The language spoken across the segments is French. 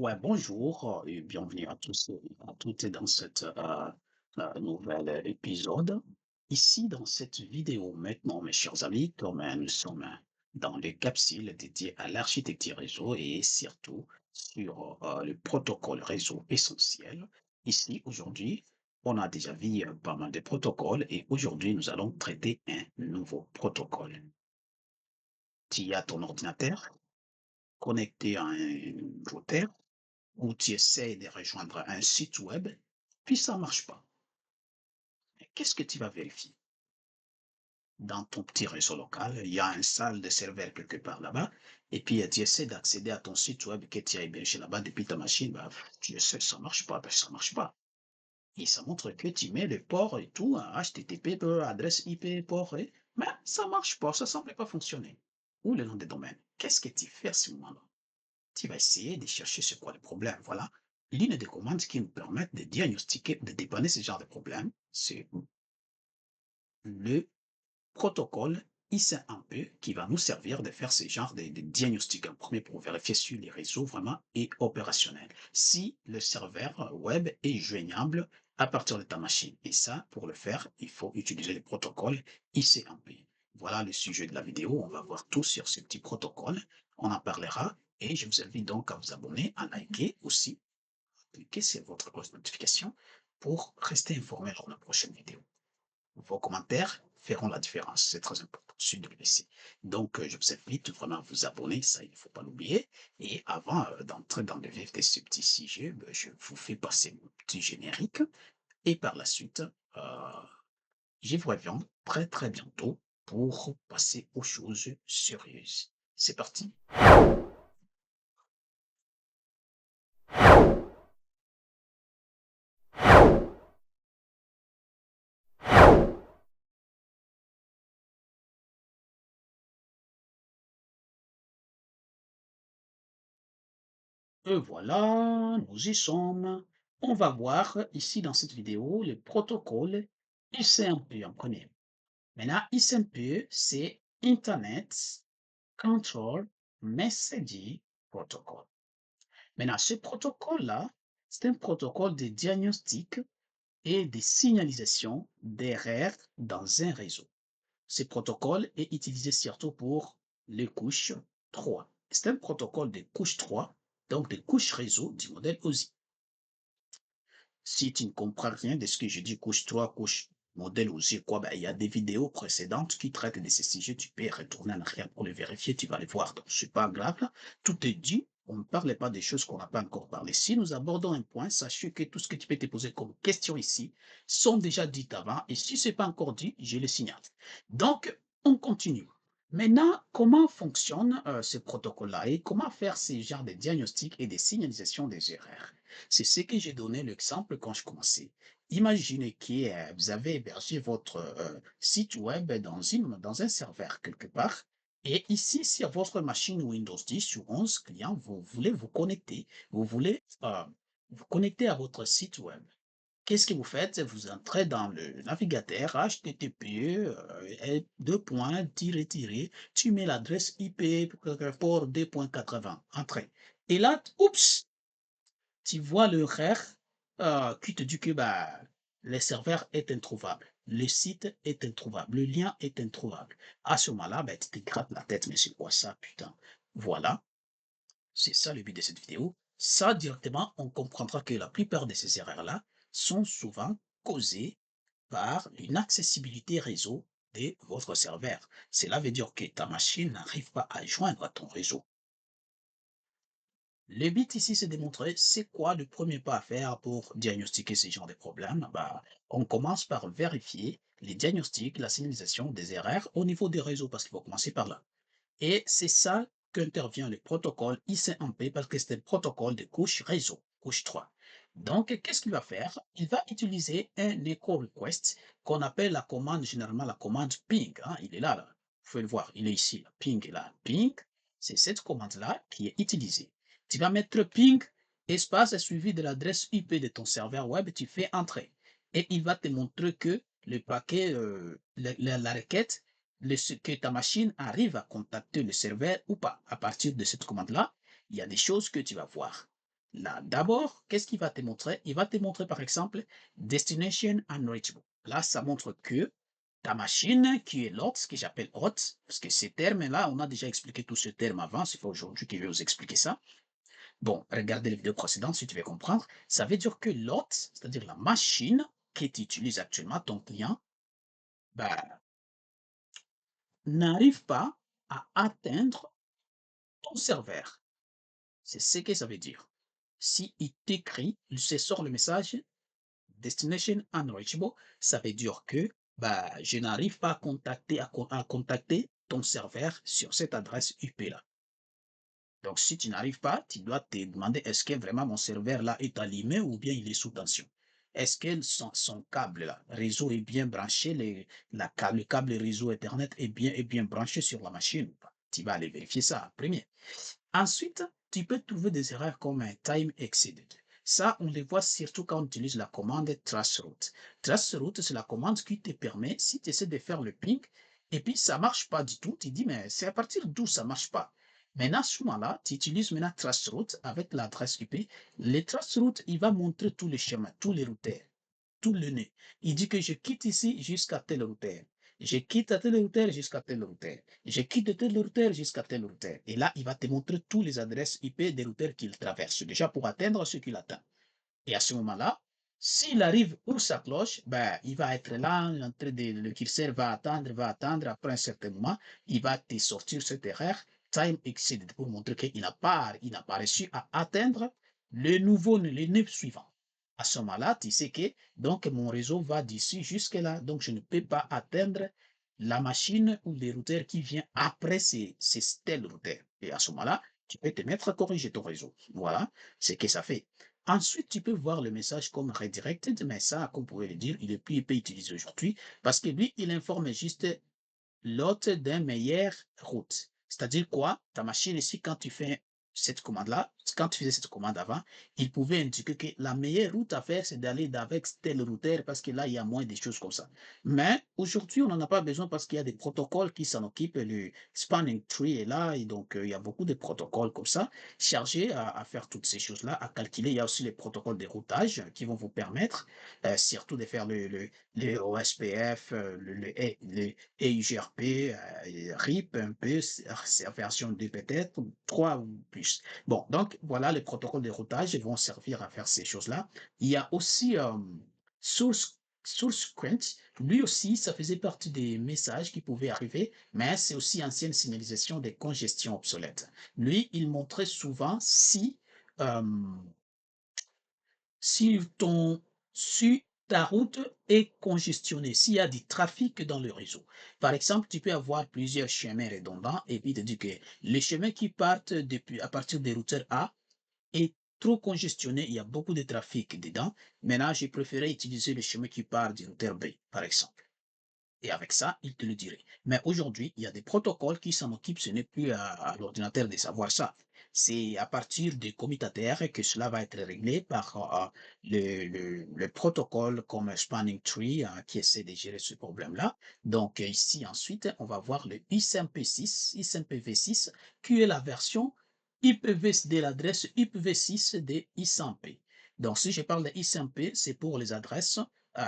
Ouais, bonjour et bienvenue à tous et à toutes dans cette nouvel épisode. Ici, dans cette vidéo, maintenant, mes chers amis, comme nous sommes dans les capsules dédiées à l'architecture réseau et surtout sur le protocole réseau essentiel. Ici, aujourd'hui, on a déjà vu pas mal de protocoles et aujourd'hui, nous allons traiter un nouveau protocole. Tu as ton ordinateur connecté à un routeur où tu essaies de rejoindre un site web, puis ça ne marche pas. Qu'est-ce que tu vas vérifier? Dans ton petit réseau local, il y a une salle de serveur quelque part là-bas, et puis tu essaies d'accéder à ton site web que tu as hébergé là-bas depuis ta machine, bah, tu essaies, ça ne marche pas, ben, ça ne marche pas. Et ça montre que tu mets le port et tout, HTTP, adresse IP, port, mais ça ne marche pas, ça ne semble pas fonctionner. Ou le nom de domaine. Qu'est-ce que tu fais à ce moment-là? Tu vas essayer de chercher c'est quoi le problème. Voilà. L'une des commandes qui nous permettent de diagnostiquer, de dépanner ce genre de problème, c'est le protocole IC1P qui va nous servir de faire ce genre de diagnostic en premier pour vérifier si les réseaux vraiment est opérationnel. Si le serveur web est joignable à partir de ta machine. Et ça, pour le faire, il faut utiliser le protocole IC1P. Voilà le sujet de la vidéo. On va voir tout sur ce petit protocole. On en parlera et je vous invite donc à vous abonner, à liker aussi, cliquer sur votre cloche de notification pour rester informé lors de la prochaine vidéo. Vos commentaires feront la différence, c'est très important, de le laisser. Donc, je vous invite vraiment à vous abonner, ça, il ne faut pas l'oublier. Et avant d'entrer dans le vif de ce petit sujet, je vous fais passer mon petit générique. Et par la suite, je vous reviens très très bientôt pour passer aux choses sérieuses. C'est parti. Et voilà, nous y sommes. On va voir ici dans cette vidéo le protocole ICMP en premier. Maintenant, ICMP, c'est Internet Control Messaging Protocol. Maintenant, ce protocole-là, c'est un protocole de diagnostic et de signalisation d'erreurs dans un réseau. Ce protocole est utilisé surtout pour les couches 3. C'est un protocole de couche 3, donc de couche réseau du modèle OSI. Si tu ne comprends rien de ce que je dis, couche 3, couche modèle OSI, quoi, ben, il y a des vidéos précédentes qui traitent de ces sujets. Tu peux retourner en arrière pour les vérifier, tu vas les voir. Donc, ce n'est pas grave. Là. Tout est dit. On ne parle pas des choses qu'on n'a pas encore parlé. Si nous abordons un point, sachez que tout ce que tu peux te poser comme question ici sont déjà dites avant. Et si ce n'est pas encore dit, je le signale. Donc, on continue. Maintenant, comment fonctionne ce protocole-là et comment faire ce genre de diagnostic et de signalisation des erreurs? C'est ce que j'ai donné l'exemple quand je commençais. Imaginez que vous avez hébergé votre site web dans un serveur quelque part. Et ici, sur votre machine Windows 10 ou 11 client, vous voulez vous connecter. Vous voulez vous connecter à votre site web. Qu'est-ce que vous faites? Vous entrez dans le navigateur HTTP, deux points, tu mets l'adresse IP port 2.80, entrée. Et là, oups, tu vois l'horaire qui te dit que bah, le serveur est introuvable, le site est introuvable, le lien est introuvable. À ce moment-là, bah, tu te grattes la tête, mais c'est quoi ça, putain? Voilà, c'est ça le but de cette vidéo. Ça, directement, on comprendra que la plupart de ces erreurs-là sont souvent causées par une accessibilité réseau de votre serveur. Cela veut dire que ta machine n'arrive pas à joindre à ton réseau. Le but ici, c'est de montrer c'est quoi le premier pas à faire pour diagnostiquer ce genre de problème. Bah, on commence par vérifier les diagnostics, la signalisation des erreurs au niveau des réseaux, parce qu'il faut commencer par là. Et c'est ça qu'intervient le protocole ICMP, parce que c'est un protocole de couche réseau, couche 3. Donc, qu'est-ce qu'il va faire? Il va utiliser un echo request qu'on appelle la commande, généralement la commande ping. Hein, il est là, là. Vous pouvez le voir, il est ici. Là. Ping est là. Ping, c'est cette commande-là qui est utilisée. Tu vas mettre ping, espace suivi de l'adresse IP de ton serveur web, tu fais entrer. Et il va te montrer que le paquet, la requête, que ta machine arrive à contacter le serveur ou pas. À partir de cette commande-là, il y a des choses que tu vas voir. Là, d'abord, qu'est-ce qu'il va te montrer? Il va te montrer, par exemple, Destination Unreachable. Là, ça montre que ta machine qui est l'hôte, ce que j'appelle hôte, parce que ces termes-là, on a déjà expliqué tous ces termes avant, c'est pas aujourd'hui que je vais vous expliquer ça. Bon, regardez les vidéos précédentes si tu veux comprendre. Ça veut dire que l'hôte, c'est-à-dire la machine que tu utilises actuellement, ton client, bah, n'arrive pas à atteindre ton serveur. C'est ce que ça veut dire. Si il t'écrit, il se sort le message Destination Unreachable, ça veut dire que bah, je n'arrive pas à contacter ton serveur sur cette adresse IP-là. Donc, si tu n'arrives pas, tu dois te demander est-ce que vraiment mon serveur là est allumé ou bien il est sous tension. Est-ce que son câble là, réseau est bien branché, le câble réseau Ethernet est bien branché sur la machine ou pas? Tu vas aller vérifier ça en premier. Ensuite, tu peux trouver des erreurs comme un time exceeded. Ça, on les voit surtout quand on utilise la commande traceroute. Traceroute, c'est la commande qui te permet, si tu essaies de faire le ping, et puis ça ne marche pas du tout, tu dis, mais c'est à partir d'où ça ne marche pas. Maintenant, à ce moment-là, tu utilises maintenant traceroute avec l'adresse IP. Le traceroute, il va montrer tous les schémas, tous les routeurs, tout le nez. Il dit que je quitte ici jusqu'à tel routeur. Je quitte tel routeur jusqu'à tel routeur. Je quitte tel routeur jusqu'à tel routeur. Et là, il va te montrer toutes les adresses IP des routeurs qu'il traverse, déjà pour atteindre ce qu'il atteint. Et à ce moment-là, s'il arrive où ça cloche, ben, il va être là, le curseur va attendre, après un certain moment, il va te sortir cette erreur, time exceeded, pour montrer qu'il n'a pas réussi à atteindre le nœud suivant. À ce moment-là, tu sais que donc mon réseau va d'ici jusque là, donc je ne peux pas atteindre la machine ou les routeurs qui vient après ces tels routeurs. Et à ce moment-là, tu peux te mettre à corriger ton réseau. Voilà ce que ça fait. Ensuite, tu peux voir le message comme redirected, mais ça, comme vous pouvez le dire, il est plus utilisé aujourd'hui parce que lui, il informe juste l'hôte d'un meilleur route. C'est-à-dire quoi? Ta machine ici, quand tu fais cette commande-là, quand tu faisais cette commande avant, il pouvait indiquer que la meilleure route à faire, c'est d'aller avec tel routeur parce que là, il y a moins de choses comme ça. Mais aujourd'hui, on n'en a pas besoin parce qu'il y a des protocoles qui s'en occupent. Le spanning tree est là et donc il y a beaucoup de protocoles comme ça chargés à faire toutes ces choses-là, à calculer. Il y a aussi les protocoles de routage qui vont vous permettre surtout de faire le OSPF, et UGRP, RIP un peu, version 2 peut-être, 3 ou plus. Bon, donc voilà, les protocoles de routage vont servir à faire ces choses-là. Il y a aussi Source Quench, lui aussi, ça faisait partie des messages qui pouvaient arriver, mais c'est aussi ancienne signalisation des congestions obsolètes. Lui, il montrait souvent euh, si ton si ta route est congestionnée, s'il y a du trafic dans le réseau. Par exemple, tu peux avoir plusieurs chemins redondants et puis te dire que les chemins qui partent depuis, à partir des routeurs A est trop congestionné, il y a beaucoup de trafic dedans. Maintenant, j'ai préféré utiliser le chemin qui part du routeur B, par exemple. Et avec ça, il te le dirait. Mais aujourd'hui, il y a des protocoles qui s'en occupent. Ce n'est plus à l'ordinateur de savoir ça. C'est à partir des commutateur que cela va être réglé par le protocole comme Spanning Tree qui essaie de gérer ce problème-là. Donc ici, ensuite, on va voir le ISMP6, ISMPv6, qui est la version IPv de l'adresse IPv6 de ISMP. Donc si je parle de ISMP, c'est pour les adresses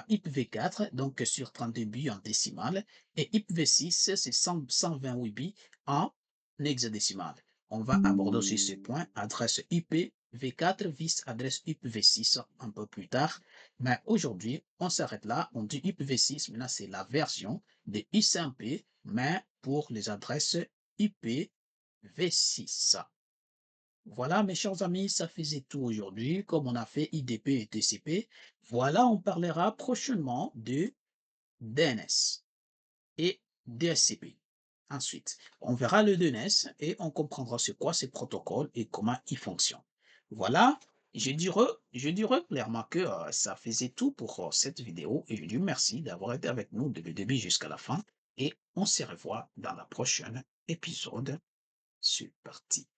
IPv4, donc sur 32 bits en décimale, et IPv6, c'est 128 bits en hexadécimal. On va aborder aussi ce point, adresse IPv4 vis adresse IPv6 un peu plus tard, mais aujourd'hui, on s'arrête là, on dit IPv6, maintenant c'est la version de ICMP, mais pour les adresses IPv6. Voilà, mes chers amis, ça faisait tout aujourd'hui, comme on a fait IDP et TCP. Voilà, on parlera prochainement de DNS et DSCP. Ensuite, on verra le DNS et on comprendra c'est quoi ces protocoles et comment ils fonctionnent. Voilà, je dirais clairement que ça faisait tout pour cette vidéo et je dis merci d'avoir été avec nous depuis le début jusqu'à la fin et on se revoit dans la prochaine épisode. C'est parti.